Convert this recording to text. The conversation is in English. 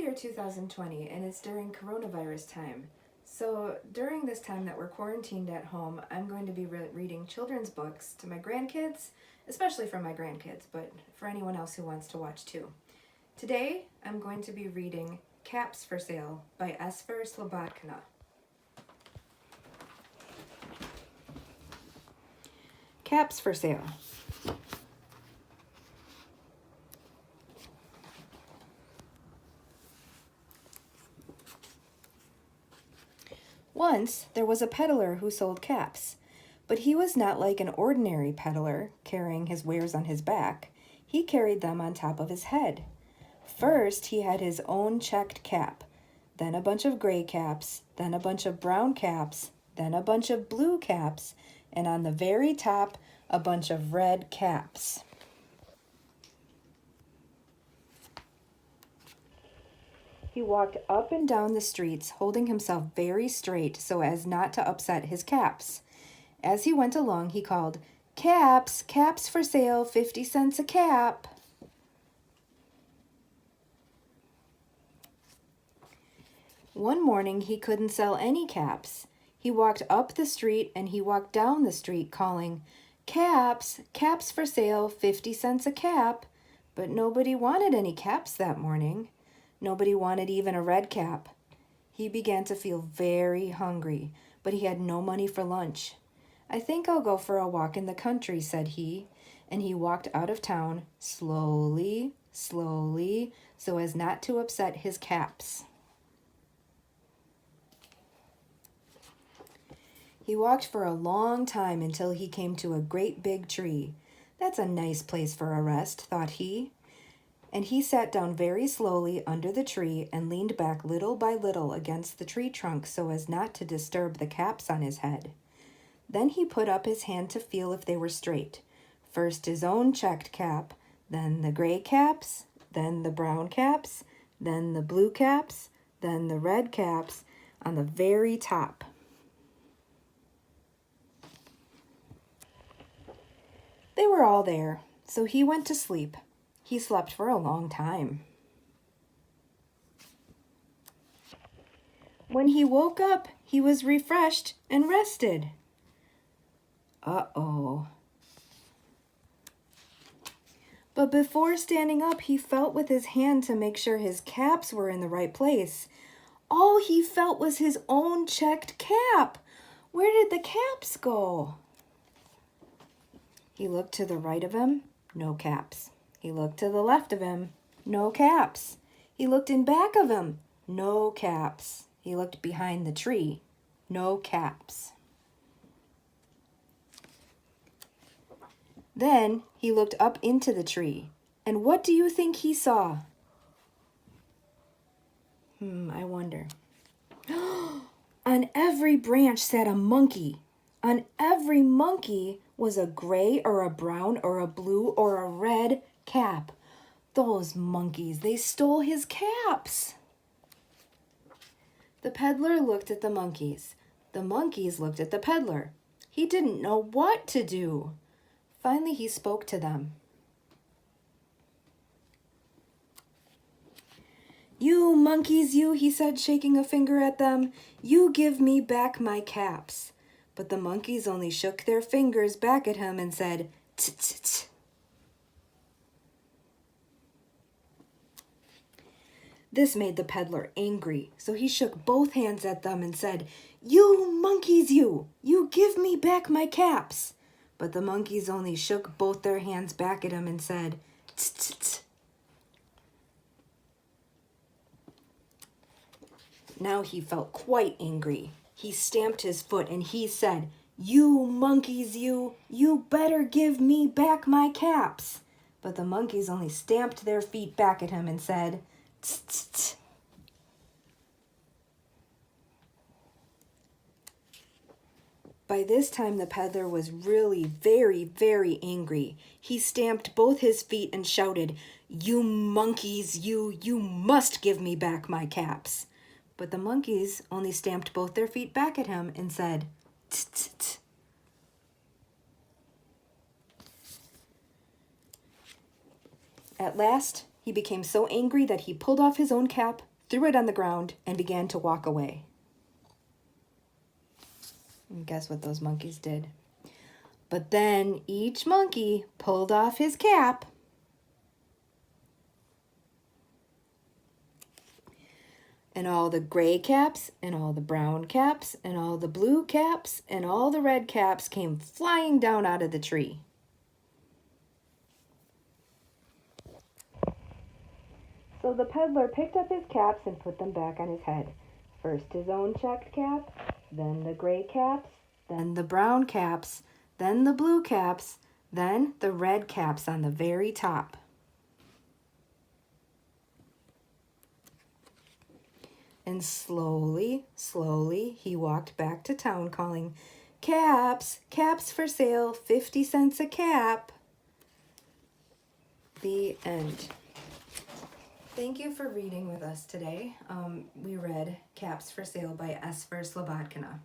year 2020, and it's during coronavirus time. So during this time that we're quarantined at home, I'm going to be reading children's books to my grandkids, especially for my grandkids, but for anyone else who wants to watch too. Today, I'm going to be reading Caps for Sale by Esphyr Slobodkina. Caps for Sale. Once there was a peddler who sold caps, but he was not like an ordinary peddler carrying his wares on his back. He carried them on top of his head. First, he had his own checked cap, then a bunch of gray caps, then a bunch of brown caps, then a bunch of blue caps, and on the very top, a bunch of red caps. He walked up and down the streets, holding himself very straight so as not to upset his caps. As he went along, he called, "Caps, caps for sale, 50 cents a cap." One morning, he couldn't sell any caps. He walked up the street and he walked down the street calling, "Caps, caps for sale, 50 cents a cap." But nobody wanted any caps that morning. Nobody wanted even a red cap. He began to feel very hungry, but he had no money for lunch. "I think I'll go for a walk in the country," said he, and he walked out of town slowly, slowly, so as not to upset his caps. He walked for a long time until he came to a great big tree. "That's a nice place for a rest," thought he. And he sat down very slowly under the tree and leaned back little by little against the tree trunk so as not to disturb the caps on his head. Then he put up his hand to feel if they were straight. First his own checked cap, then the gray caps, then the brown caps, then the blue caps, then the red caps on the very top. They were all there, so he went to sleep. He slept for a long time. When he woke up, he was refreshed and rested. Uh-oh. But before standing up, he felt with his hand to make sure his caps were in the right place. All he felt was his own checked cap. Where did the caps go? He looked to the right of him, no caps. He looked to the left of him, no caps. He looked in back of him, no caps. He looked behind the tree, no caps. Then he looked up into the tree, and what do you think he saw? I wonder. On every branch sat a monkey. On every monkey was a gray or a brown or a blue or a red cap. Those monkeys, they stole his caps. The peddler looked at the monkeys. The monkeys looked at the peddler. He didn't know what to do. Finally, he spoke to them. "You monkeys, you," he said, shaking a finger at them, "you give me back my caps." But the monkeys only shook their fingers back at him and said, "Tsk, tsk, tsk." This made the peddler angry, so he shook both hands at them and said, "You monkeys, you give me back my caps." But the monkeys only shook both their hands back at him and said, "Tsk, tsk, tsk." Now he felt quite angry. He stamped his foot and he said, "You monkeys, you better give me back my caps." But the monkeys only stamped their feet back at him and said, "Tsk, tsk, tsk." By this time, the peddler was really very, very angry. He stamped both his feet and shouted, "You monkeys, you must give me back my caps." But the monkeys only stamped both their feet back at him and said, "Tsk, tsk, tsk." At last, he became so angry that he pulled off his own cap, threw it on the ground, and began to walk away. And guess what those monkeys did? But then each monkey pulled off his cap. And all the gray caps, and all the brown caps, and all the blue caps, and all the red caps came flying down out of the tree. So the peddler picked up his caps and put them back on his head. First his own checked cap, then the gray caps, then the brown caps, then the blue caps, then the red caps on the very top. And slowly, slowly, he walked back to town calling, "Caps, caps for sale, 50 cents a cap." The end. Thank you for reading with us today. We read Caps for Sale by Esphyr Slobodkina.